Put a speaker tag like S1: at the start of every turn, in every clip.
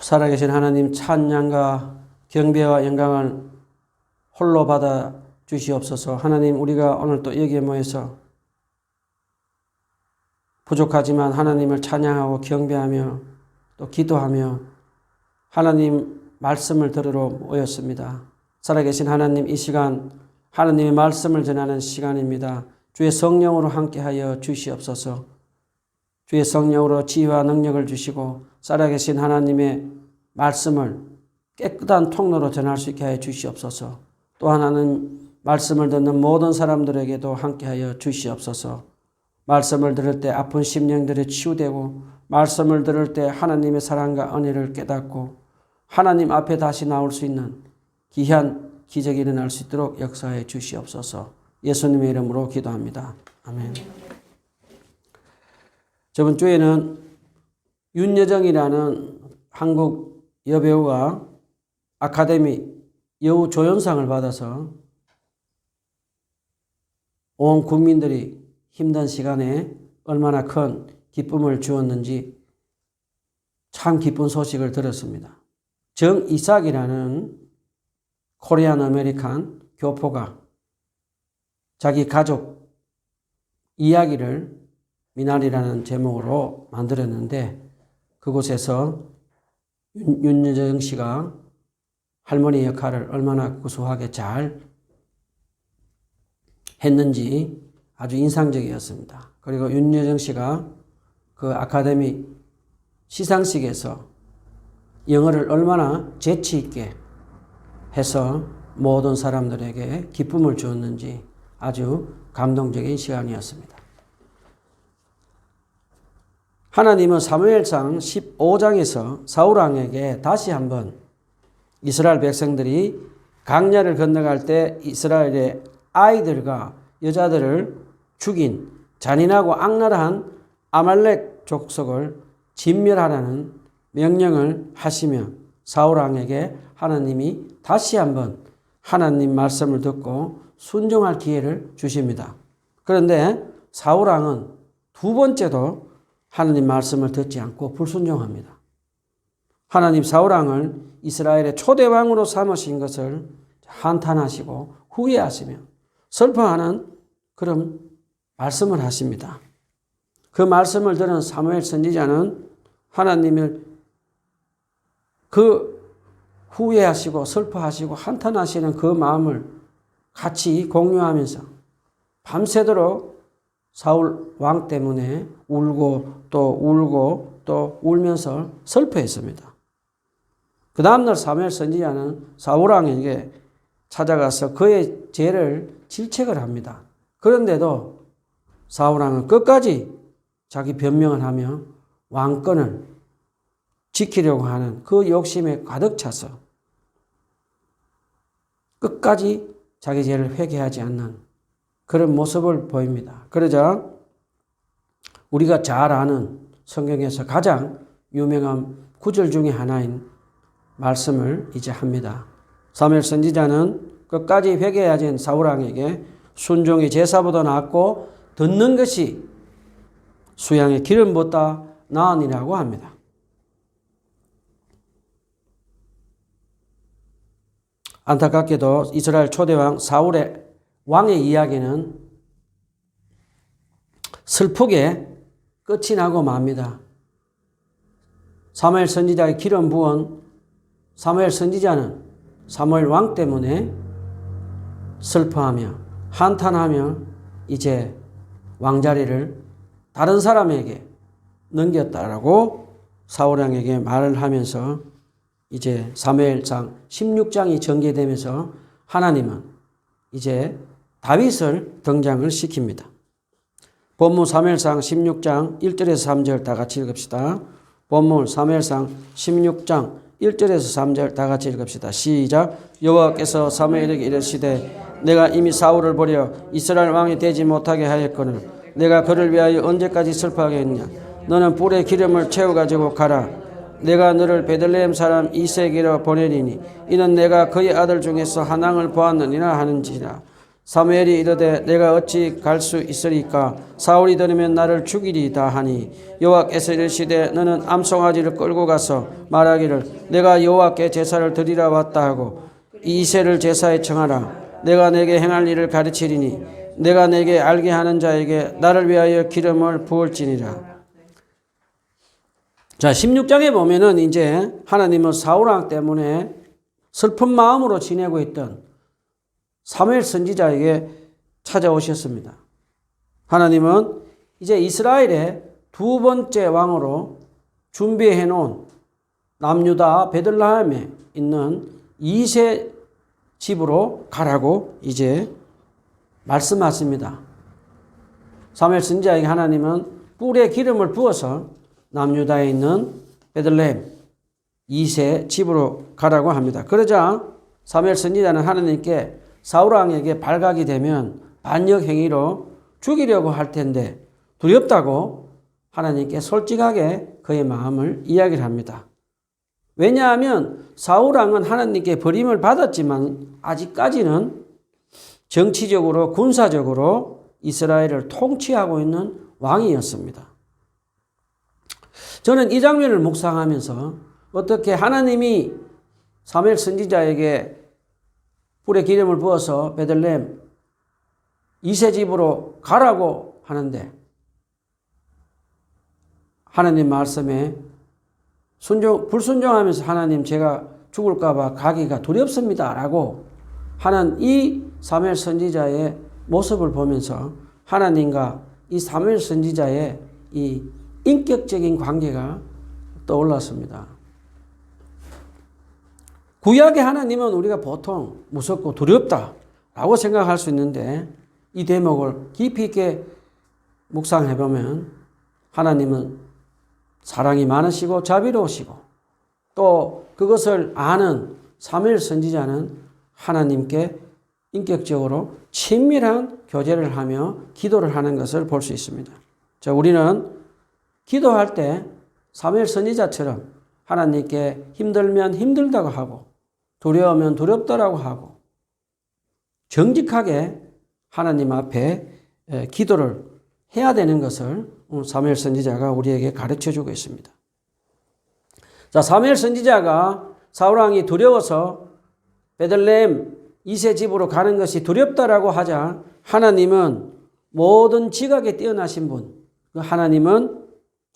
S1: 살아계신 하나님 찬양과 경배와 영광을 홀로 받아 주시옵소서. 하나님, 우리가 오늘 또 여기에 모여서 부족하지만 하나님을 찬양하고 경배하며 또 기도하며 하나님 말씀을 들으러 모였습니다. 살아계신 하나님, 이 시간 하나님의 말씀을 전하는 시간입니다. 주의 성령으로 함께하여 주시옵소서. 주의 성령으로 지혜와 능력을 주시고 살아계신 하나님의 말씀을 깨끗한 통로로 전할 수 있게 하여 주시옵소서. 또 하나는 말씀을 듣는 모든 사람들에게도 함께하여 주시옵소서. 말씀을 들을 때 아픈 심령들이 치유되고 말씀을 들을 때 하나님의 사랑과 은혜를 깨닫고 하나님 앞에 다시 나올 수 있는 귀한 기적이 일어날 수 있도록 역사해 주시옵소서. 예수님의 이름으로 기도합니다. 아멘. 저번 주에는 윤여정이라는 한국 여배우가 아카데미 여우 조연상을 받아서 온 국민들이 힘든 시간에 얼마나 큰 기쁨을 주었는지 참 기쁜 소식을 들었습니다. 정이삭이라는 코리안 아메리칸 교포가 자기 가족 이야기를 미나리라는 제목으로 만들었는데 그곳에서 윤여정 씨가 할머니 역할을 얼마나 구수하게 잘 했는지 아주 인상적이었습니다. 그리고 윤여정 씨가 그 아카데미 시상식에서 영어를 얼마나 재치 있게 해서 모든 사람들에게 기쁨을 주었는지 아주 감동적인 시간이었습니다. 하나님은 사무엘상 15장에서 사울왕에게 다시 한번 이스라엘 백성들이 강야를 건너갈 때 이스라엘의 아이들과 여자들을 죽인 잔인하고 악랄한 아말렉 족속을 진멸하라는 명령을 하시며 사울왕에게 하나님이 다시 한번 하나님 말씀을 듣고 순종할 기회를 주십니다. 그런데 사울왕은 두 번째도 하나님 말씀을 듣지 않고 불순종합니다. 하나님 사울왕을 이스라엘의 초대왕으로 삼으신 것을 한탄하시고 후회하시며 슬퍼하는 그런 말씀을 하십니다. 그 말씀을 들은 사무엘 선지자는 하나님을 그 후회하시고 슬퍼하시고 한탄하시는 그 마음을 같이 공유하면서 밤새도록 사울 왕 때문에 울고 또 울면서 슬퍼했습니다. 그 다음날 사무엘 선지자는 사울 왕에게 찾아가서 그의 죄를 질책을 합니다. 그런데도 사울 왕은 끝까지 자기 변명을 하며 왕권을 지키려고 하는 그 욕심에 가득 차서 끝까지 자기 죄를 회개하지 않는 그런 모습을 보입니다. 그러자 우리가 잘 아는 성경에서 가장 유명한 구절 중에 하나인 말씀을 이제 합니다. 사무엘 선지자는 끝까지 회개하지 않은 사울왕에게 순종이 제사보다 낫고 듣는 것이 수양의 기름보다 나으니라고 합니다. 안타깝게도 이스라엘 초대왕 사울의 왕의 이야기는 슬프게 끝이 나고 맙니다. 사무엘 선지자의 기름 부은 사무엘 선지자는 사무엘 왕 때문에 슬퍼하며 한탄하며 이제 왕자리를 다른 사람에게 넘겼다라고 사울 왕에게 말을 하면서 이제 사무엘상 16장이 전개되면서 하나님은 이제 다윗을 등장을 시킵니다. 본문 사무엘상 16장 1절에서 3절 다 같이 읽읍시다. 본문 사무엘상 16장 1절에서 3절 다 같이 읽읍시다. 시작. 여호와께서 사무엘에게 이르시되 내가 이미 사울을 버려 이스라엘 왕이 되지 못하게 하였거늘 내가 그를 위하여 언제까지 슬퍼하게 했냐. 너는 불에 기름을 채워가지고 가라. 내가 너를 베들레헴 사람 이세에게로 보내리니 이는 내가 그의 아들 중에서 한 왕을 보았느니라 하는지라. 사무엘이 이르되 내가 어찌 갈 수 있으리까 사울이 들으면 나를 죽이리다 하니 여호와께서 이르시되 너는 암송아지를 끌고 가서 말하기를 내가 여호와께 제사를 드리러 왔다 하고 이새를 제사에 청하라. 내가 내게 행할 일을 가르치리니 내가 내게 알게 하는 자에게 나를 위하여 기름을 부을지니라. 자, 16장에 보면은 이제 하나님은 사울왕 때문에 슬픈 마음으로 지내고 있던 사무엘 선지자에게 찾아오셨습니다. 하나님은 이제 이스라엘의 두 번째 왕으로 준비해 놓은 남유다 베들레헴에 있는 이새 집으로 가라고 이제 말씀하십니다. 사무엘 선지자에게 하나님은 뿔에 기름을 부어서 남유다에 있는 베들레헴 이새 집으로 가라고 합니다. 그러자 사무엘 선지자는 하나님께 사울왕에게 발각이 되면 반역 행위로 죽이려고 할 텐데 두렵다고 하나님께 솔직하게 그의 마음을 이야기를 합니다. 왜냐하면 사울왕은 하나님께 버림을 받았지만 아직까지는 정치적으로 군사적으로 이스라엘을 통치하고 있는 왕이었습니다. 저는 이 장면을 묵상하면서 어떻게 하나님이 사무엘 선지자에게 뿔에 기름을 부어서 베들레헴 이새 집으로 가라고 하는데 하나님 말씀에 불순종하면서 하나님 제가 죽을까 봐 가기가 두렵습니다 라고 하는 이 사무엘 선지자의 모습을 보면서 하나님과 이 사무엘 선지자의 이 인격적인 관계가 떠올랐습니다. 구약의 하나님은 우리가 보통 무섭고 두렵다라고 생각할 수 있는데 이 대목을 깊이 있게 묵상해보면 하나님은 사랑이 많으시고 자비로우시고 또 그것을 아는 사무엘 선지자는 하나님께 인격적으로 친밀한 교제를 하며 기도를 하는 것을 볼 수 있습니다. 자, 우리는 기도할 때 사무엘 선지자처럼 하나님께 힘들면 힘들다고 하고 두려우면 두렵다라고 하고 정직하게 하나님 앞에 기도를 해야 되는 것을 사무엘 선지자가 우리에게 가르쳐주고 있습니다. 자, 사무엘 선지자가 사울왕이 두려워서 베들레헴 이새 집으로 가는 것이 두렵다라고 하자 하나님은 모든 지각에 뛰어나신 분, 하나님은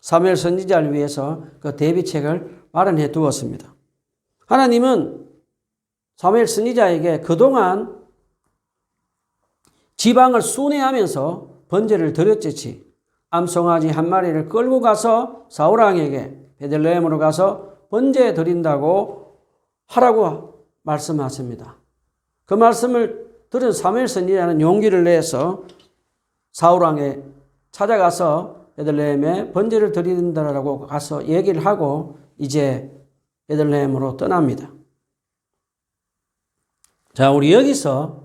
S1: 사무엘 선지자를 위해서 그 대비책을 마련해 두었습니다. 하나님은 사무엘 선지자에게 그동안 지방을 순회하면서 번제를 드렸듯이 암송아지 한 마리를 끌고 가서 사울왕에게 베들레헴으로 가서 번제 드린다고 하라고 말씀하십니다. 그 말씀을 들은 사무엘 선지자는 용기를 내서 사울왕에 찾아가서 베들레헴에 번제를 드린다라고 가서 얘기를 하고 이제 베들레헴으로 떠납니다. 자, 우리 여기서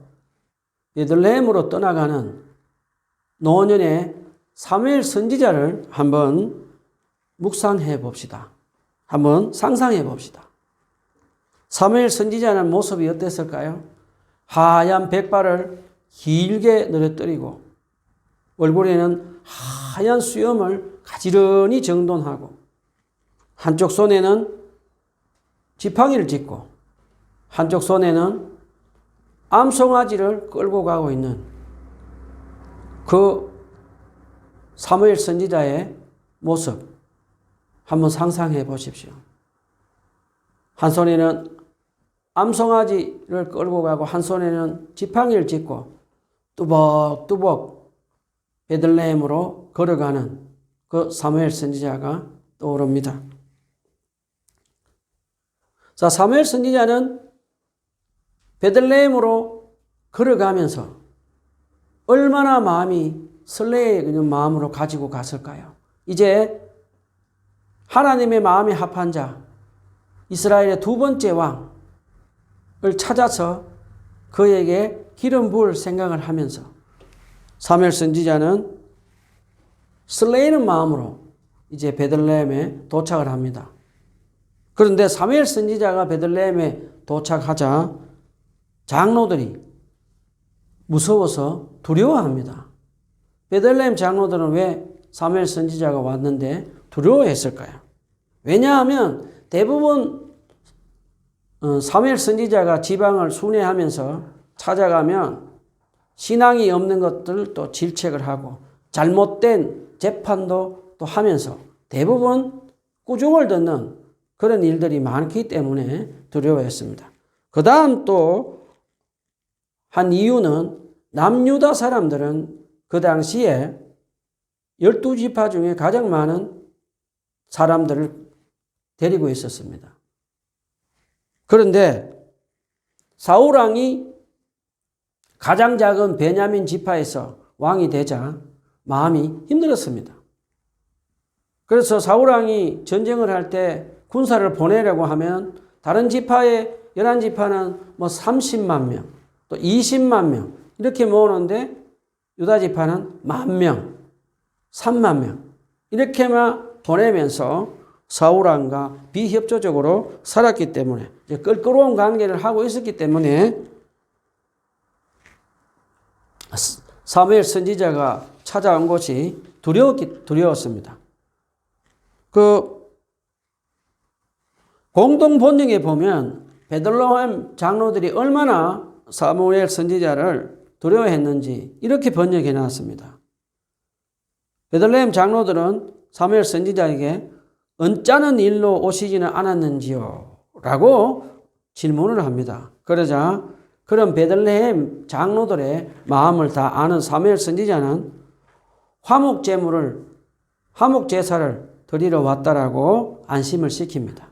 S1: 베들레헴으로 떠나가는 노년의 사무엘 선지자를 한번 묵상해 봅시다. 한번 상상해 봅시다. 사무엘 선지자는 모습이 어땠을까요? 하얀 백발을 길게 늘어뜨리고 얼굴에는 하얀 수염을 가지런히 정돈하고 한쪽 손에는 지팡이를 짚고 한쪽 손에는 암송아지를 끌고 가고 있는 그 사무엘 선지자의 모습 한번 상상해 보십시오. 한 손에는 암송아지를 끌고 가고 한 손에는 지팡이를 짚고 뚜벅뚜벅 베들레헴으로 걸어가는 그 사무엘 선지자가 떠오릅니다. 자, 사무엘 선지자는 베들레헴으로 걸어가면서 얼마나 마음이 설레이는 마음으로 가지고 갔을까요? 이제 하나님의 마음에 합한 자, 이스라엘의 두 번째 왕을 찾아서 그에게 기름 부을 생각을 하면서 사무엘 선지자는 설레이는 마음으로 이제 베들레헴에 도착을 합니다. 그런데 사무엘 선지자가 베들레헴에 도착하자 장로들이 무서워서 두려워합니다. 베들레헴 장로들은 왜 사무엘 선지자가 왔는데 두려워했을까요? 왜냐하면 대부분 사무엘 선지자가 지방을 순회하면서 찾아가면 신앙이 없는 것들 또 질책을 하고 잘못된 재판도 또 하면서 대부분 꾸중을 듣는 그런 일들이 많기 때문에 두려워했습니다. 그 다음 또 한 이유는 남유다 사람들은 그 당시에 12지파 중에 가장 많은 사람들을 데리고 있었습니다. 그런데 사울왕이 가장 작은 베냐민 지파에서 왕이 되자 마음이 힘들었습니다. 그래서 사울왕이 전쟁을 할 때 군사를 보내려고 하면 다른 지파의 11지파는 뭐 30만 명, 또 20만 명 이렇게 모으는데 유다 지파는 10,000명, 30,000명 이렇게만 보내면서 사울왕과 비협조적으로 살았기 때문에 껄끄러운 관계를 하고 있었기 때문에 사무엘 선지자가 찾아온 것이 두려웠습니다. 그 공동 본령에 보면 베들레헴 장로들이 얼마나 사무엘 선지자를 두려워했는지 이렇게 번역해 놨습니다. 베들레헴 장로들은 사무엘 선지자에게 언짢은 일로 오시지는 않았는지요? 라고 질문을 합니다. 그러자 그런 베들레헴 장로들의 마음을 다 아는 사무엘 선지자는 화목 제사를 드리러 왔다라고 안심을 시킵니다.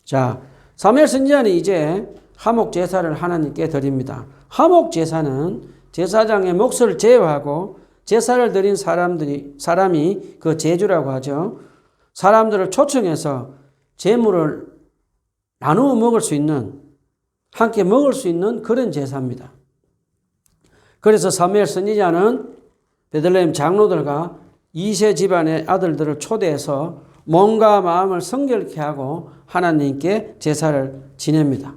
S1: 자, 사무엘 선지자는 이제 화목 제사를 하나님께 드립니다. 화목 제사는 제사장의 몫을 제어하고 제사를 드린 사람이 그 제주라고 하죠. 사람들을 초청해서 제물을 나누어 먹을 수 있는, 함께 먹을 수 있는 그런 제사입니다. 그래서 사무엘 선지자는 베들레헴 장로들과 이세 집안의 아들들을 초대해서 몸과 마음을 성결케 하고 하나님께 제사를 지냅니다.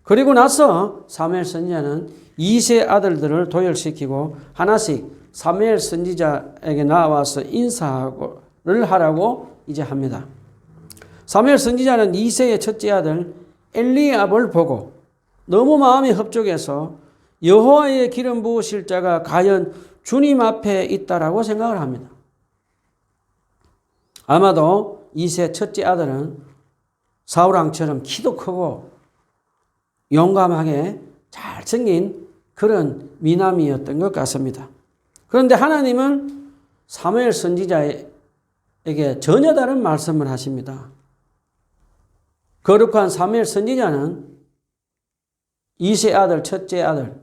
S1: 그리고 나서 사무엘 선지자는 이세 아들들을 도열시키고 하나씩 사무엘 선지자에게 나와서 인사를 하라고 이제 합니다. 사무엘 선지자는 이세의 첫째 아들 엘리압을 보고 너무 마음이 흡족해서 여호와의 기름 부으실 자가 과연 주님 앞에 있다라고 생각을 합니다. 아마도 이세 첫째 아들은 사울왕처럼 키도 크고 용감하게 잘생긴 그런 미남이었던 것 같습니다. 그런데 하나님은 사무엘 선지자에게 전혀 다른 말씀을 하십니다. 거룩한 사무엘 선지자는 이세 아들, 첫째 아들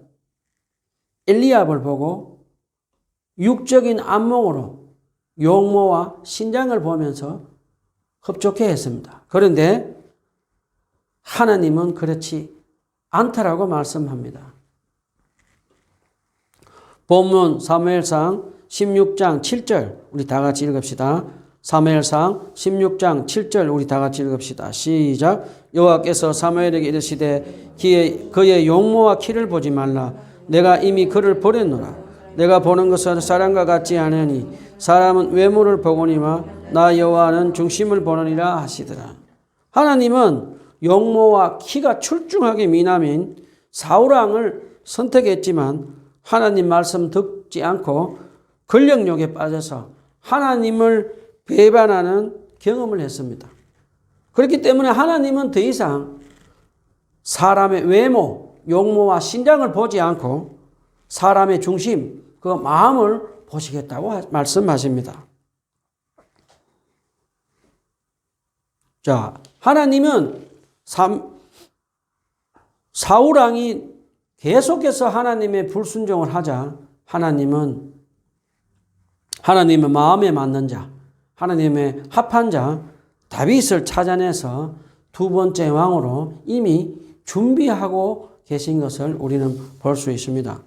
S1: 엘리압을 보고 육적인 안목으로 용모와 신장을 보면서 흡족해 했습니다. 그런데 하나님은 그렇지 않다라고 말씀합니다. 본문 사무엘상 16장 7절 우리 다 같이 읽읍시다. 사무엘상 16장 7절 우리 다 같이 읽읍시다. 시작. 여호와께서 사무엘에게 이르시되 그의 용모와 키를 보지 말라. 내가 이미 그를 버렸노라. 내가 보는 것은 사람과 같지 않으니 사람은 외모를 보거니와 나 여호와는 중심을 보느니라 하시더라. 하나님은 용모와 키가 출중하게 미남인 사울왕을 선택했지만 하나님 말씀 듣지 않고 권력욕에 빠져서 하나님을 배반하는 경험을 했습니다. 그렇기 때문에 하나님은 더 이상 사람의 외모, 용모와 신장을 보지 않고 사람의 중심, 그 마음을 보시겠다고 말씀하십니다. 자, 하나님은 사울왕이 계속해서 하나님의 불순종을 하자 하나님의 마음에 맞는 자, 하나님의 합한 자 다윗을 찾아내서 두 번째 왕으로 이미 준비하고 계신 것을 우리는 볼 수 있습니다.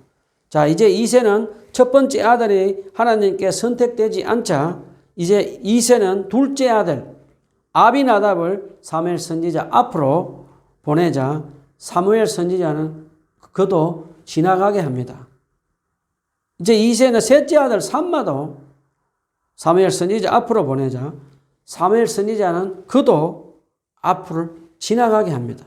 S1: 자, 이제 이새는 첫 번째 아들이 하나님께 선택되지 않자 이제 이새는 둘째 아들 아비나답을 사무엘 선지자 앞으로 보내자 사무엘 선지자는 그도 지나가게 합니다. 이제 이새는 셋째 아들 삼마도 사무엘 선지자 앞으로 보내자 사무엘 선지자는 그도 앞으로 지나가게 합니다.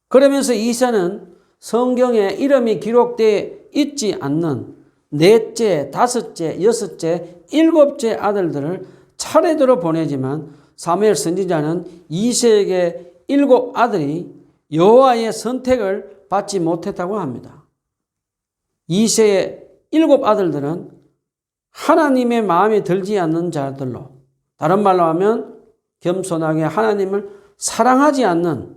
S1: 그러면서 이새는 성경에 이름이 기록되어 있지 않는 넷째, 다섯째, 여섯째, 일곱째 아들들을 차례대로 보내지만 사무엘 선지자는 이새에게 일곱 아들이 여호와의 선택을 받지 못했다고 합니다. 이새의 일곱 아들들은 하나님의 마음에 들지 않는 자들로, 다른 말로 하면 겸손하게 하나님을 사랑하지 않는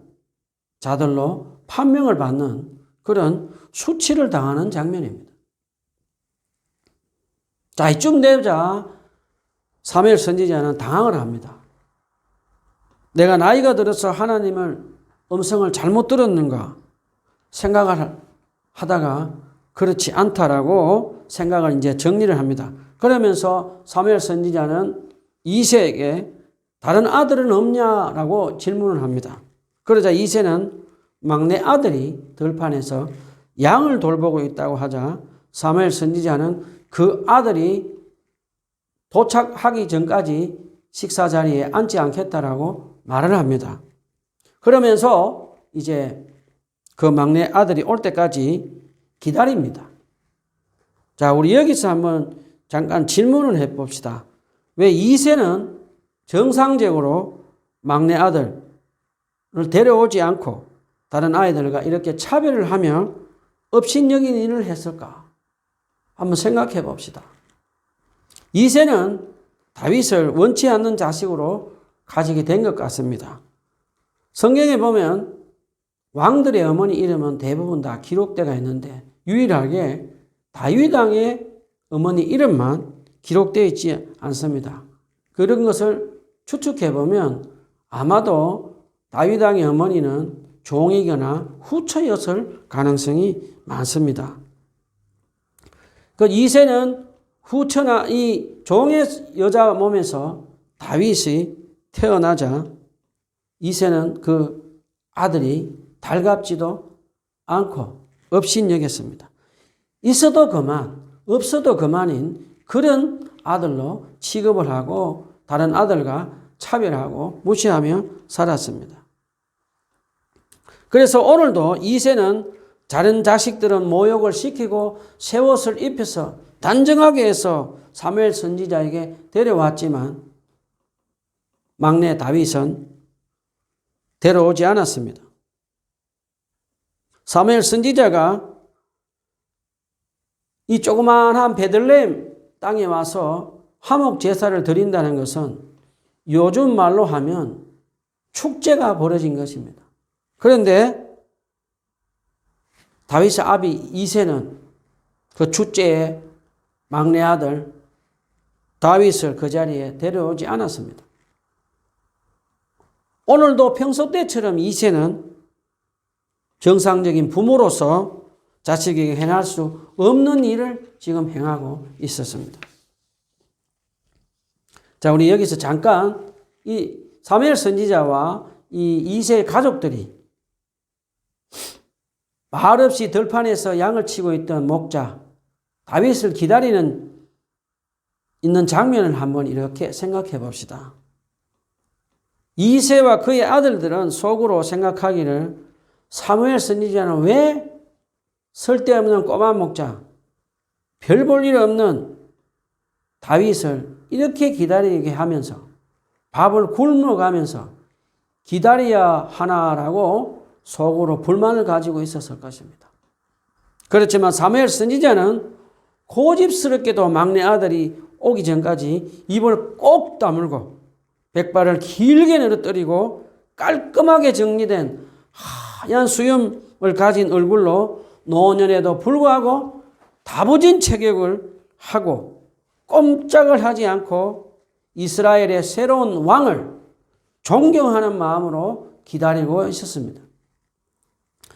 S1: 자들로 판명을 받는 그런 수치를 당하는 장면입니다. 자, 이쯤 되자 사무엘 선지자는 당황을 합니다. 내가 나이가 들어서 하나님을 음성을 잘못 들었는가 생각을 하다가 그렇지 않다라고 생각을 이제 정리를 합니다. 그러면서 사무엘 선지자는 이새에게 다른 아들은 없냐라고 질문을 합니다. 그러자 이새는 막내 아들이 들판에서 양을 돌보고 있다고 하자 사무엘 선지자는 그 아들이 도착하기 전까지 식사 자리에 앉지 않겠다라고 말을 합니다. 그러면서 이제 그 막내 아들이 올 때까지 기다립니다. 자, 우리 여기서 한번 잠깐 질문을 해봅시다. 왜 이새는 정상적으로 막내 아들을 데려오지 않고 다른 아이들과 이렇게 차별을 하며 업신여긴 일을 했을까? 한번 생각해 봅시다. 이새는 다윗을 원치 않는 자식으로 가지게 된 것 같습니다. 성경에 보면 왕들의 어머니 이름은 대부분 다 기록되어 있는데 유일하게 다윗 왕의 어머니 이름만 기록되어 있지 않습니다. 그런 것을 추측해 보면 아마도 다윗 왕의 어머니는 종이거나 후처였을 가능성이 많습니다. 그 이새는 후처나 이 종의 여자 몸에서 다윗이 태어나자 이새는 그 아들이 달갑지도 않고 업신여겼습니다. 있어도 그만, 없어도 그만인 그런 아들로 취급을 하고 다른 아들과 차별하고 무시하며 살았습니다. 그래서 오늘도 이새는 다른 자식들은 모욕을 시키고 새 옷을 입혀서 단정하게 해서 사무엘 선지자에게 데려왔지만 막내 다윗은 데려오지 않았습니다. 사무엘 선지자가 이 조그마한 베들레헴 땅에 와서 화목 제사를 드린다는 것은 요즘 말로 하면 축제가 벌어진 것입니다. 그런데 다윗의 아비 이새는 그 축제에 막내 아들 다윗을 그 자리에 데려오지 않았습니다. 오늘도 평소 때처럼 이새는 정상적인 부모로서 자식에게 행할 수 없는 일을 지금 행하고 있었습니다. 자, 우리 여기서 잠깐 이 사무엘 선지자와 이 이새의 가족들이 말없이 들판에서 양을 치고 있던 목자 다윗을 기다리는 있는 장면을 한번 이렇게 생각해 봅시다. 이새와 그의 아들들은 속으로 생각하기를 사무엘 선지자는 왜 쓸데없는 꼬마 목자, 별 볼 일 없는 다윗을 이렇게 기다리게 하면서 밥을 굶어가면서 기다려야 하나라고 속으로 불만을 가지고 있었을 것입니다. 그렇지만 사무엘 선지자는 고집스럽게도 막내 아들이 오기 전까지 입을 꼭 다물고 백발을 길게 늘어뜨리고 깔끔하게 정리된 하얀 수염을 가진 얼굴로 노년에도 불구하고 다부진 체격을 하고 꼼짝을 하지 않고 이스라엘의 새로운 왕을 존경하는 마음으로 기다리고 있었습니다.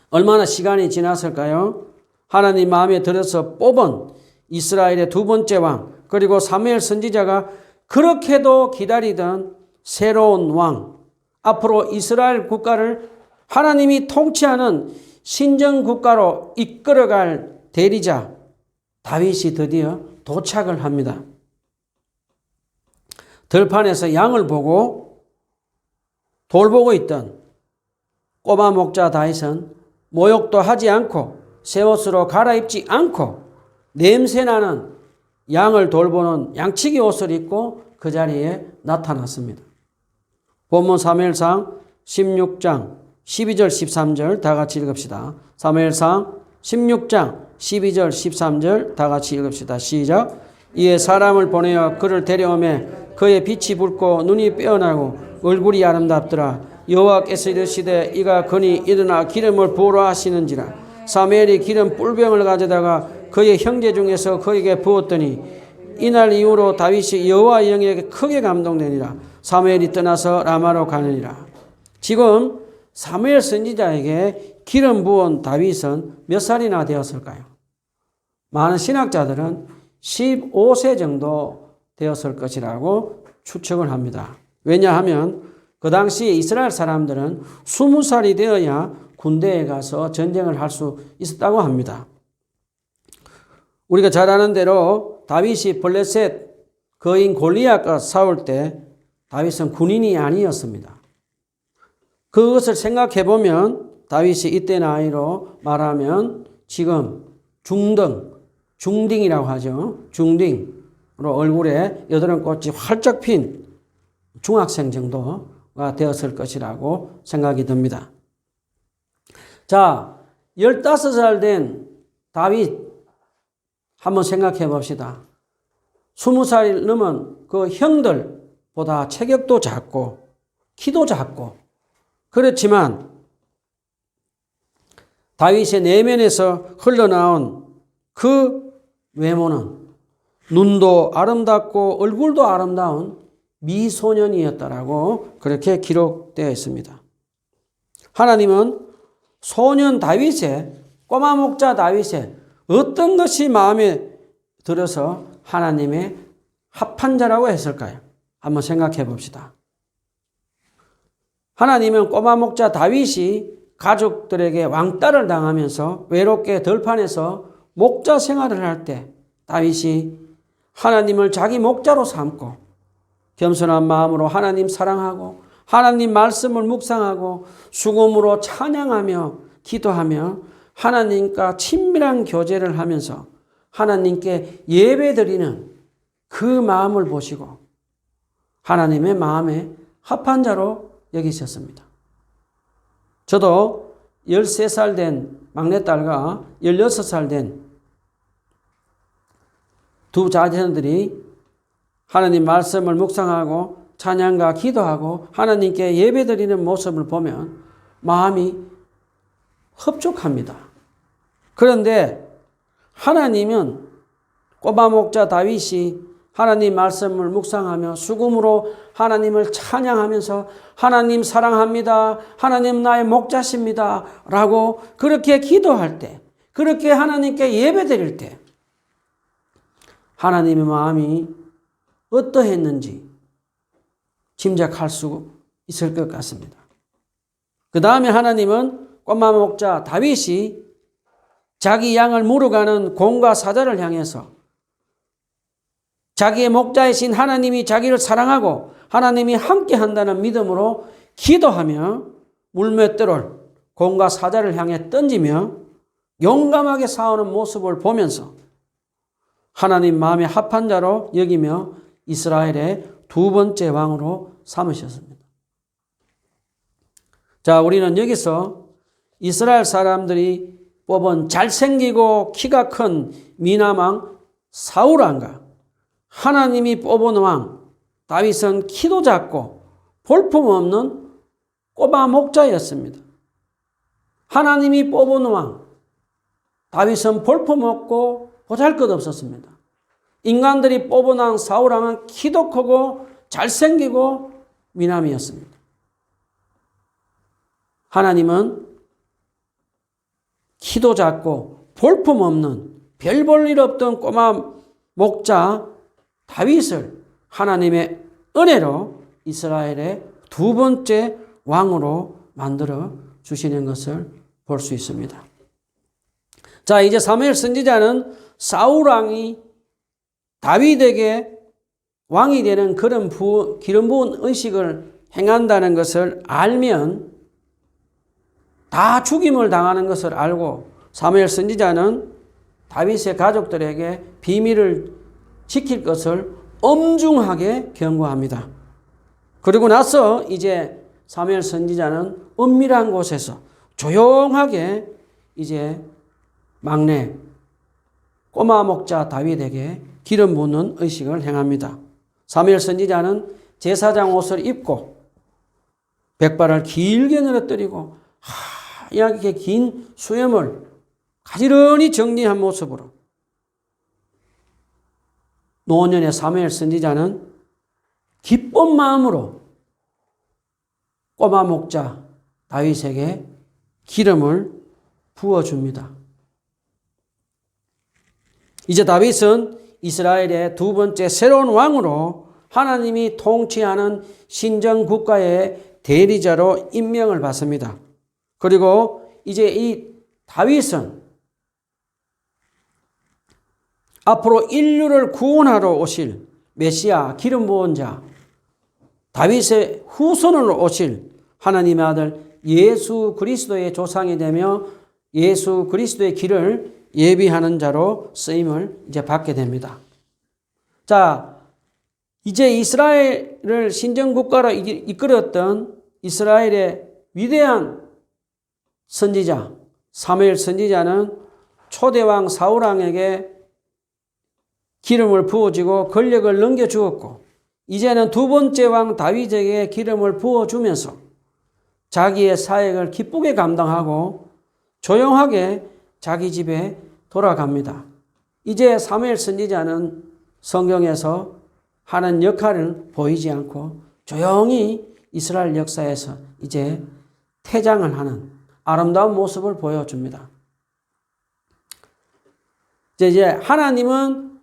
S1: 얼마나 시간이 지났을까요? 하나님 마음에 들어서 뽑은 이스라엘의 두 번째 왕, 그리고 사무엘 선지자가 그렇게도 기다리던 새로운 왕, 앞으로 이스라엘 국가를 하나님이 통치하는 신정 국가로 이끌어갈 대리자, 다윗이 드디어 도착을 합니다. 들판에서 양을 보고 돌보고 있던 꼬마 목자 다윗은 모욕도 하지 않고 새 옷으로 갈아입지 않고 냄새나는 양을 돌보는 양치기 옷을 입고 그 자리에 나타났습니다. 본문 사무엘상 16장 12절 13절 다 같이 읽읍시다. 사무엘상 16장 12절 13절 다 같이 읽읍시다. 시작. 이에 사람을 보내어 그를 데려오매 그의 빛이 붉고 눈이 빼어나고 얼굴이 아름답더라. 여호와께서 이르시되 이가 그니 일어나 기름을 부으라 하시는지라. 사무엘이 기름 뿔병을 가져다가 그의 형제 중에서 그에게 부었더니 이날 이후로 다윗이 여호와 영에게 크게 감동되니라. 사무엘이 떠나서 라마로 가느니라. 지금 사무엘 선지자에게 기름 부은 다윗은 몇 살이나 되었을까요? 많은 신학자들은 15세 정도 되었을 것이라고 추측을 합니다. 왜냐하면 그 당시 이스라엘 사람들은 20살이 되어야 군대에 가서 전쟁을 할 수 있었다고 합니다. 우리가 잘 아는 대로 다윗이 블레셋 거인 골리앗과 싸울 때 다윗은 군인이 아니었습니다. 그것을 생각해 보면 다윗이 이때 나이로 말하면 지금 중딩이라고 하죠. 중딩으로 얼굴에 여드름꽃이 활짝 핀 중학생 정도가 되었을 것이라고 생각이 듭니다. 자, 15살 된 다윗 한번 생각해 봅시다. 20살 넘은 그 형들보다 체격도 작고 키도 작고 그렇지만 다윗의 내면에서 흘러나온 그 외모는 눈도 아름답고 얼굴도 아름다운 미소년이었다라고 그렇게 기록되어 있습니다. 하나님은 소년 다윗의 꼬마 목자 다윗의 어떤 것이 마음에 들어서 하나님의 합한 자라고 했을까요? 한번 생각해 봅시다. 하나님은 꼬마 목자 다윗이 가족들에게 왕따를 당하면서 외롭게 들판에서 목자 생활을 할 때 다윗이 하나님을 자기 목자로 삼고 겸손한 마음으로 하나님 사랑하고 하나님 말씀을 묵상하고 수금으로 찬양하며 기도하며 하나님과 친밀한 교제를 하면서 하나님께 예배드리는 그 마음을 보시고 하나님의 마음에 합한 자로 여기셨습니다. 저도 13살 된 막내딸과 16살 된 두 자녀들이 하나님 말씀을 묵상하고 찬양과 기도하고 하나님께 예배드리는 모습을 보면 마음이 흡족합니다. 그런데 하나님은 꼬마 목자 다윗이 하나님 말씀을 묵상하며 수금으로 하나님을 찬양하면서 하나님 사랑합니다. 하나님 나의 목자십니다. 라고 그렇게 기도할 때, 그렇게 하나님께 예배드릴 때 하나님의 마음이 어떠했는지 짐작할 수 있을 것 같습니다. 그 다음에 하나님은 꼬마 목자 다윗이 자기 양을 물어가는 공과 사자를 향해서 자기의 목자이신 하나님이 자기를 사랑하고 하나님이 함께 한다는 믿음으로 기도하며 물맷돌을 공과 사자를 향해 던지며 용감하게 싸우는 모습을 보면서 하나님 마음에 합한 자로 여기며 이스라엘의 두 번째 왕으로 삼으셨습니다. 자, 우리는 여기서 이스라엘 사람들이 뽑은 잘생기고 키가 큰 미남왕 사울왕과 하나님이 뽑은 왕 다윗은 키도 작고 볼품없는 꼬마 목자였습니다. 하나님이 뽑은 왕 다윗은 볼품없고 보잘것없었습니다. 인간들이 뽑은 왕 사울왕은 키도 크고 잘생기고 미남이었습니다. 하나님은 키도 작고 볼품없는 별 볼 일 없던 꼬마 목자 다윗을 하나님의 은혜로 이스라엘의 두 번째 왕으로 만들어 주시는 것을 볼 수 있습니다. 자, 이제 사무엘 선지자는 사울 왕이 다윗에게 왕이 되는 그런 기름 부은 의식을 행한다는 것을 알면 다 죽임을 당하는 것을 알고 사무엘 선지자는 다윗의 가족들에게 비밀을 지킬 것을 엄중하게 경고합니다. 그리고 나서 이제 사무엘 선지자는 은밀한 곳에서 조용하게 이제 막내 꼬마 목자 다윗에게 기름 붓는 의식을 행합니다. 사무엘 선지자는 제사장 옷을 입고 백발을 길게 늘어뜨리고 하얗게 긴 수염을 가지런히 정리한 모습으로 노년의 사무엘 선지자는 기쁜 마음으로 꼬마 목자 다윗에게 기름을 부어줍니다. 이제 다윗은 이스라엘의 두 번째 새로운 왕으로 하나님이 통치하는 신정 국가의 대리자로 임명을 받습니다. 그리고 이제 이 다윗은 앞으로 인류를 구원하러 오실 메시아 기름 부은 자 다윗의 후손으로 오실 하나님의 아들 예수 그리스도의 조상이 되며 예수 그리스도의 길을 예비하는 자로 쓰임을 이제 받게 됩니다. 자, 이제 이스라엘을 신정국가로 이끌었던 이스라엘의 위대한 선지자 사무엘 선지자는 초대왕 사울왕에게 기름을 부어주고 권력을 넘겨주었고 이제는 두 번째 왕 다윗에게 기름을 부어주면서 자기의 사역을 기쁘게 감당하고 조용하게 자기 집에 돌아갑니다. 이제 사무엘 선지자는 성경에서 하는 역할을 보이지 않고 조용히 이스라엘 역사에서 이제 퇴장을 하는 아름다운 모습을 보여줍니다. 이제 하나님은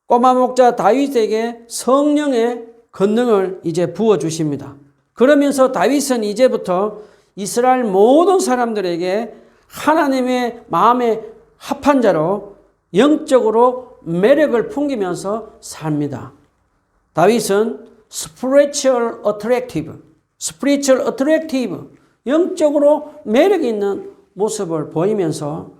S1: 꼬마 목자 다윗에게 성령의 권능을 이제 부어주십니다. 그러면서 다윗은 이제부터 이스라엘 모든 사람들에게 하나님의 마음에 합한 자로 영적으로 매력을 풍기면서 삽니다. 다윗은 spiritual attractive, 영적으로 매력 있는 모습을 보이면서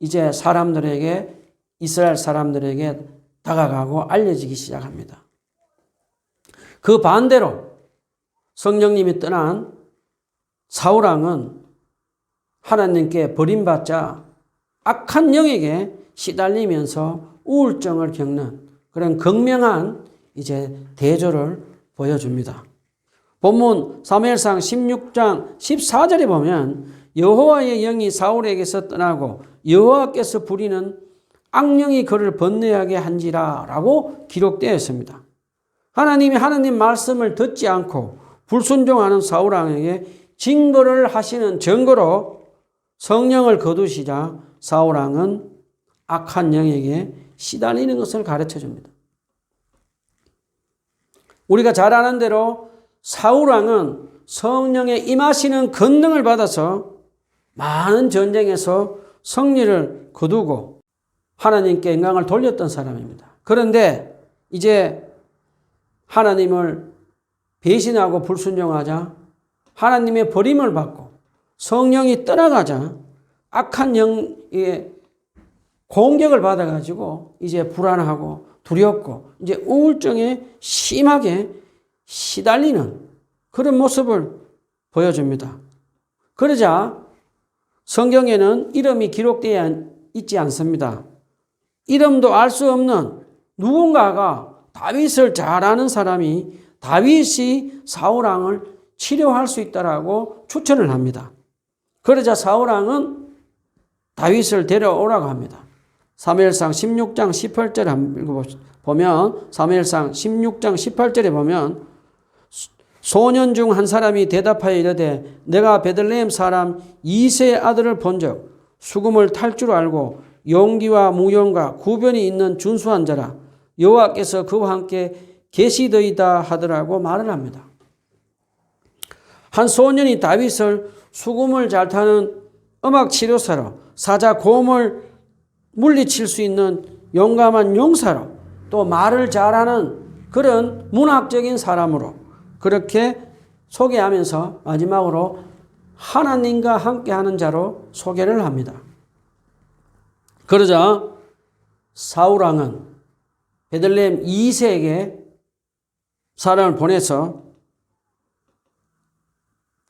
S1: 이제 사람들에게, 이스라엘 사람들에게 다가가고 알려지기 시작합니다. 그 반대로 성령님이 떠난 사울왕은 하나님께 버림받자 악한 영에게 시달리면서 우울증을 겪는 그런 극명한 이제 대조를 보여줍니다. 본문 사무엘상 16장 14절에 보면 여호와의 영이 사울에게서 떠나고 여호와께서 부리는 악령이 그를 번뇌하게 한지라 라고 기록되어 있습니다. 하나님이 하나님 말씀을 듣지 않고 불순종하는 사울왕에게 징벌을 하시는 증거로 성령을 거두시자 사울왕은 악한 영에게 시달리는 것을 가르쳐 줍니다. 우리가 잘 아는 대로 사울왕은 성령의 임하시는 권능을 받아서 많은 전쟁에서 승리를 거두고 하나님께 영광을 돌렸던 사람입니다. 그런데 이제 하나님을 배신하고 불순종하자 하나님의 버림을 받고 성령이 떠나가자 악한 영의 공격을 받아가지고 이제 불안하고 두렵고 이제 우울증에 심하게 시달리는 그런 모습을 보여줍니다. 그러자 성경에는 이름이 기록되어 있지 않습니다. 이름도 알 수 없는 누군가가 다윗을 잘 아는 사람이 다윗이 사울왕을 치료할 수 있다라고 추천을 합니다. 그러자 사울왕은 다윗을 데려오라고 합니다. 사무엘상 16장 18절에 한번 읽어보면 사무엘상 16장 18절에 보면 소년 중 한 사람이 대답하여 이르되 내가 베들레헴 사람 이새의 아들을 본즉 수금을 탈 줄 알고 용기와 무용과 구변이 있는 준수한 자라 여호와께서 그와 함께 계시더이다 하더라고 말을 합니다. 한 소년이 다윗을 수금을 잘 타는 음악 치료사로 사자 곰을 물리칠 수 있는 용감한 용사로 또 말을 잘하는 그런 문학적인 사람으로 그렇게 소개하면서 마지막으로 하나님과 함께하는 자로 소개를 합니다. 그러자 사울왕은 베들레헴 2세에게 사람을 보내서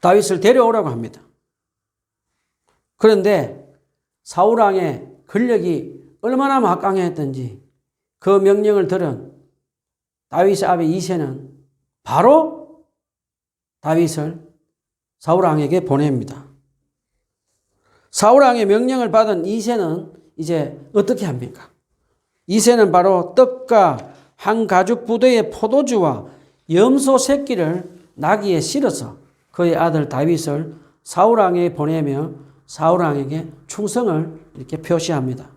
S1: 다윗을 데려오라고 합니다. 그런데 사울왕의 권력이 얼마나 막강했던지 그 명령을 들은 다윗의 아비 이새는 바로 다윗을 사울왕에게 보냅니다. 사울왕의 명령을 받은 이새는 이제 어떻게 합니까? 이새는 바로 떡과 한 가죽 부대의 포도주와 염소 새끼를 나귀에 실어서 그의 아들 다윗을 사울왕에게 보내며 사울왕에게 충성을 이렇게 표시합니다.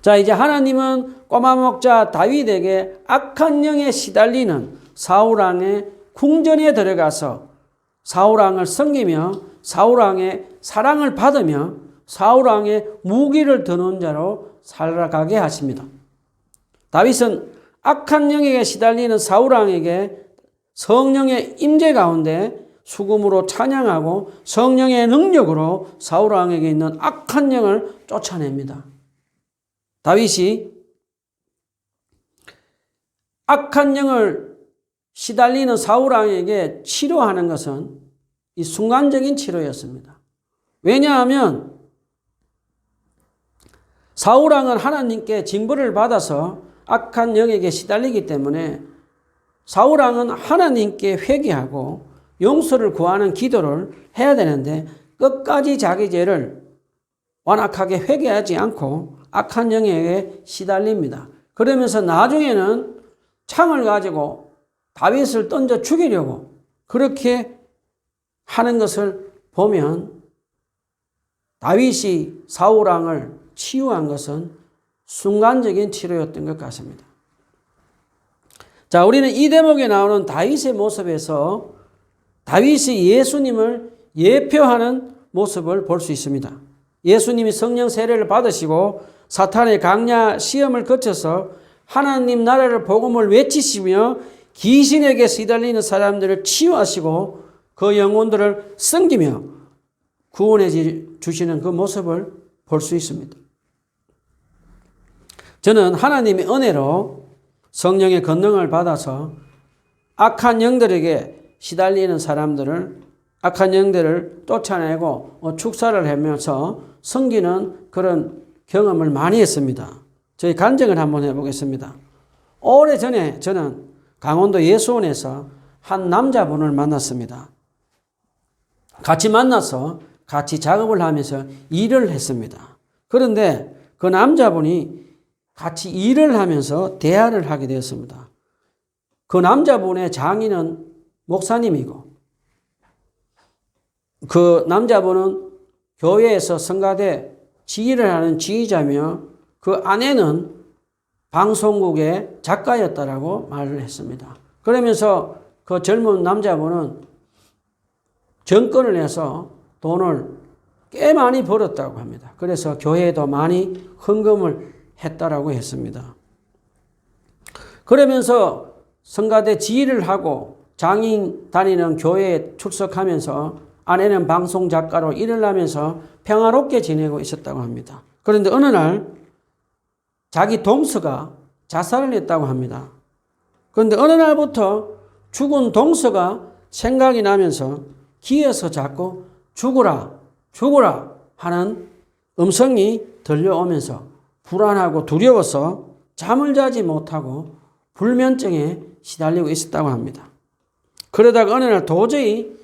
S1: 자, 이제 하나님은 꼬마 목자 다윗에게 악한 영에 시달리는 사울왕의 궁전에 들어가서 사울왕을 섬기며 사울왕의 사랑을 받으며 사울왕의 무기를 드는 자로 살아가게 하십니다. 다윗은 악한 영에게 시달리는 사울왕에게 성령의 임재 가운데 수금으로 찬양하고 성령의 능력으로 사울왕에게 있는 악한 영을 쫓아냅니다. 다윗이 악한 영을 시달리는 사울왕에게 치료하는 것은 이 순간적인 치료였습니다. 왜냐하면 사울왕은 하나님께 징벌을 받아서 악한 영에게 시달리기 때문에 사울왕은 하나님께 회개하고 용서를 구하는 기도를 해야 되는데 끝까지 자기 죄를 완악하게 회개하지 않고 악한 영에게 시달립니다. 그러면서 나중에는 창을 가지고 다윗을 던져 죽이려고 그렇게 하는 것을 보면 다윗이 사울왕을 치유한 것은 순간적인 치료였던 것 같습니다. 자, 우리는 이 대목에 나오는 다윗의 모습에서 다윗이 예수님을 예표하는 모습을 볼 수 있습니다. 예수님이 성령 세례를 받으시고 사탄의 강야 시험을 거쳐서 하나님 나라를 복음을 외치시며 귀신에게 시달리는 사람들을 치유하시고 그 영혼들을 섬기며 구원해 주시는 그 모습을 볼 수 있습니다. 저는 하나님의 은혜로 성령의 권능을 받아서 악한 영들에게 시달리는 사람들을 악한 영들을 쫓아내고 축사를 하면서 섬기는 그런 경험을 많이 했습니다. 저희 간증을 한번 해보겠습니다. 오래전에 저는 강원도 예수원에서 한 남자분을 만났습니다. 같이 만나서 같이 작업을 하면서 일을 했습니다. 그런데 그 남자분이 같이 일을 하면서 대화를 하게 되었습니다. 그 남자분의 장인은 목사님이고 그 남자분은 교회에서 성가대 지휘를 하는 지휘자며 그 아내는 방송국의 작가였다라고 말을 했습니다. 그러면서 그 젊은 남자분은 정권을 해서 돈을 꽤 많이 벌었다고 합니다. 그래서 교회에도 많이 헌금을 했다라고 했습니다. 그러면서 성가대 지휘를 하고 장인 다니는 교회에 출석하면서 아내는 방송 작가로 일을 하면서 평화롭게 지내고 있었다고 합니다. 그런데 어느 날 자기 동서가 자살을 했다고 합니다. 그런데 어느 날부터 죽은 동서가 생각이 나면서 귀에서 자꾸 죽어라, 죽어라 하는 음성이 들려오면서 불안하고 두려워서 잠을 자지 못하고 불면증에 시달리고 있었다고 합니다. 그러다가 어느 날 도저히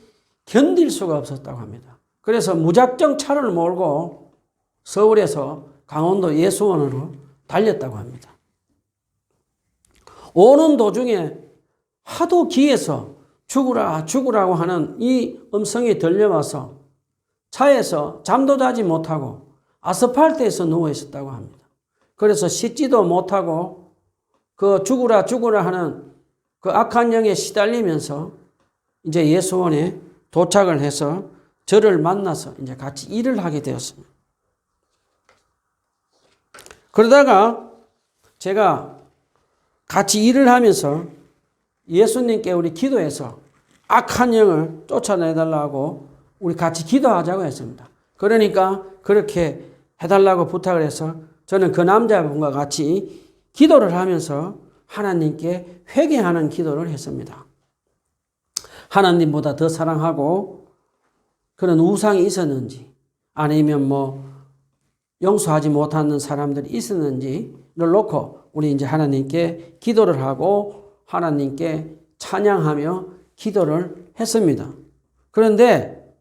S1: 견딜 수가 없었다고 합니다. 그래서 무작정 차를 몰고 서울에서 강원도 예수원으로 달렸다고 합니다. 오는 도중에 하도 귀에서 죽으라 죽으라고 하는 이 음성이 들려와서 차에서 잠도 자지 못하고 아스팔트에서 누워 있었다고 합니다. 그래서 씻지도 못하고 그 죽으라 죽으라 하는 그 악한 영에 시달리면서 이제 예수원에 도착을 해서 저를 만나서 이제 같이 일을 하게 되었습니다. 그러다가 제가 같이 일을 하면서 예수님께 우리 기도해서 악한 영을 쫓아내달라고 우리 같이 기도하자고 했습니다. 그러니까 그렇게 해달라고 부탁을 해서 저는 그 남자분과 같이 기도를 하면서 하나님께 회개하는 기도를 했습니다. 하나님보다 더 사랑하고 그런 우상이 있었는지 아니면 용서하지 못하는 사람들이 있었는지를 놓고 우리 이제 하나님께 기도를 하고 하나님께 찬양하며 기도를 했습니다. 그런데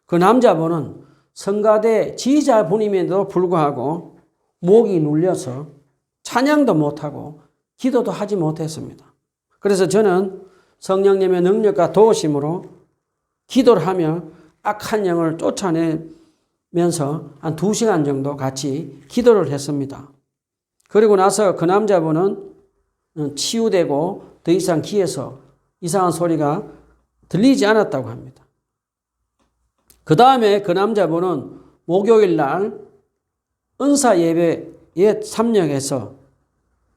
S1: 그 남자분은 성가대 지휘자분임에도 불구하고 목이 눌려서 찬양도 못하고 기도도 하지 못했습니다. 그래서 저는 성령님의 능력과 도우심으로 기도를 하며 악한 영을 쫓아내면서 한 2시간 정도 같이 기도를 했습니다. 그리고 나서 그 남자분은 치유되고 더 이상 귀에서 이상한 소리가 들리지 않았다고 합니다. 그 다음에 그 남자분은 목요일 날 은사 예배에 참여해서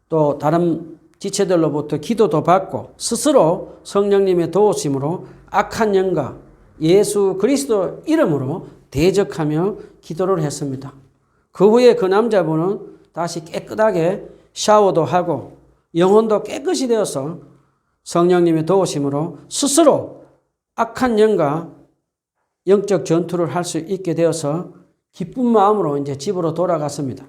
S1: 또 다른 지체들로부터 기도도 받고 스스로 성령님의 도우심으로 악한 영과 예수 그리스도 이름으로 대적하며 기도를 했습니다. 그 후에 그 남자분은 다시 깨끗하게 샤워도 하고 영혼도 깨끗이 되어서 성령님의 도우심으로 스스로 악한 영과 영적 전투를 할 수 있게 되어서 기쁜 마음으로 이제 집으로 돌아갔습니다.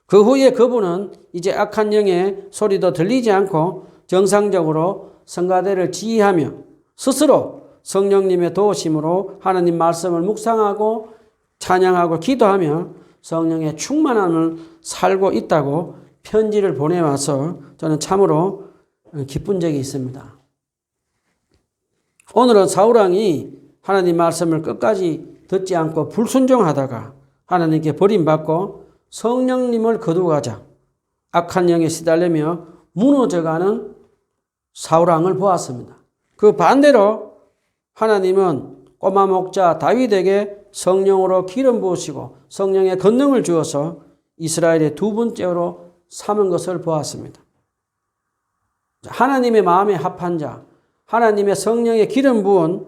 S1: 그 후에 그분은 이제 악한 영의 소리도 들리지 않고 정상적으로 성가대를 지휘하며 스스로 성령님의 도우심으로 하나님 말씀을 묵상하고 찬양하고 기도하며 성령의 충만함을 살고 있다고 편지를 보내와서 저는 참으로 기쁜 적이 있습니다. 오늘은 사울왕이 하나님 말씀을 끝까지 듣지 않고 불순종하다가 하나님께 버림받고 성령님을 거두가자 악한 영에 시달리며 무너져가는 사울왕을 보았습니다. 그 반대로 하나님은 꼬마 목자 다윗에게 성령으로 기름 부으시고 성령의 권능을 주어서 이스라엘의 2번째로 삼은 것을 보았습니다. 하나님의 마음에 합한 자, 하나님의 성령의 기름 부은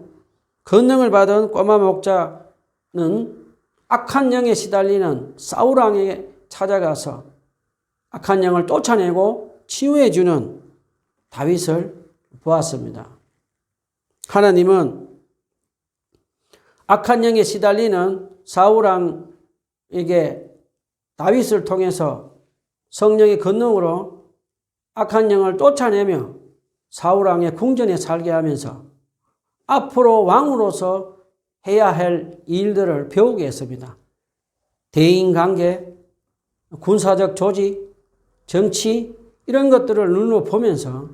S1: 권능을 받은 꼬마 목자는 악한 영에 시달리는 사울왕에게 찾아가서 악한 영을 쫓아내고 치유해 주는 다윗을 보았습니다. 하나님은 악한 영에 시달리는 사울왕에게 다윗을 통해서 성령의 권능으로 악한 영을 쫓아내며 사울왕의 궁전에 살게 하면서 앞으로 왕으로서 해야 할 일들을 배우게 했습니다. 대인관계, 군사적 조직, 정치 이런 것들을 눈으로 보면서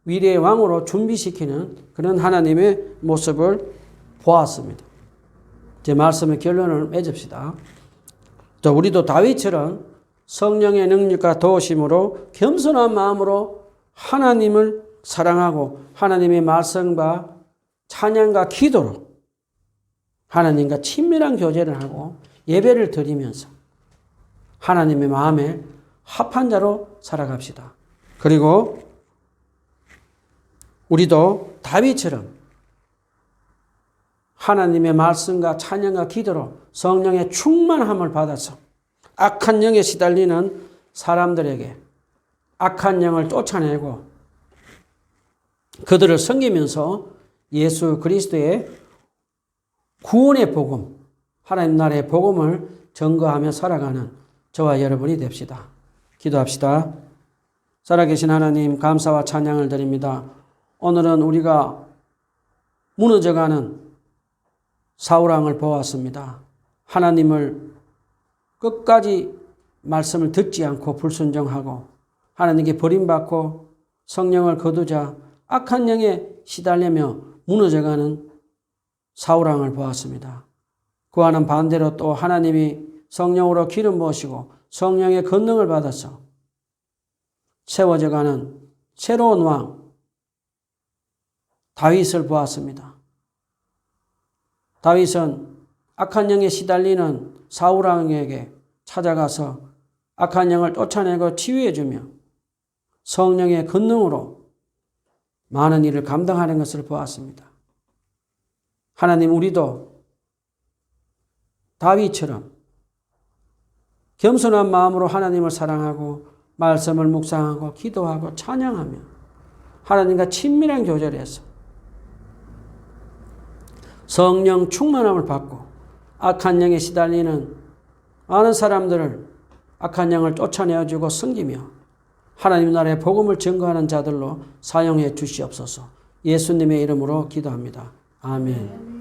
S1: 미래의 왕으로 준비시키는 그런 하나님의 모습을 보았습니다. 제 말씀의 결론을 맺읍시다. 우리도 다윗처럼 성령의 능력과 도우심으로 겸손한 마음으로 하나님을 사랑하고 하나님의 말씀과 찬양과 기도로 하나님과 친밀한 교제를 하고 예배를 드리면서 하나님의 마음에 합한 자로 살아갑시다. 그리고 우리도 다윗처럼 하나님의 말씀과 찬양과 기도로 성령의 충만함을 받아서 악한 영에 시달리는 사람들에게 악한 영을 쫓아내고 그들을 섬기면서 예수 그리스도의 구원의 복음, 하나님 나라의 복음을 전거하며 살아가는 저와 여러분이 됩시다. 기도합시다. 살아계신 하나님 감사와 찬양을 드립니다. 오늘은 우리가 무너져가는 사울왕을 보았습니다. 하나님을 끝까지 말씀을 듣지 않고 불순종하고 하나님께 버림받고 성령을 거두자 악한 영에 시달리며 무너져가는 사울왕을 보았습니다. 그와는 반대로 또 하나님이 성령으로 기름 부으시고 성령의 권능을 받아서 세워져가는 새로운 왕 다윗을 보았습니다. 다윗은 악한 영에 시달리는 사울왕에게 찾아가서 악한 영을 쫓아내고 치유해주며 성령의 권능으로 많은 일을 감당하는 것을 보았습니다. 하나님, 우리도 다윗처럼 겸손한 마음으로 하나님을 사랑하고 말씀을 묵상하고 기도하고 찬양하며 하나님과 친밀한 교제를 해서 성령 충만함을 받고 악한 영에 시달리는 많은 사람들을 악한 영을 쫓아내어주고 섬기며 하나님 나라의 복음을 증거하는 자들로 사용해 주시옵소서. 예수님의 이름으로 기도합니다. 아멘.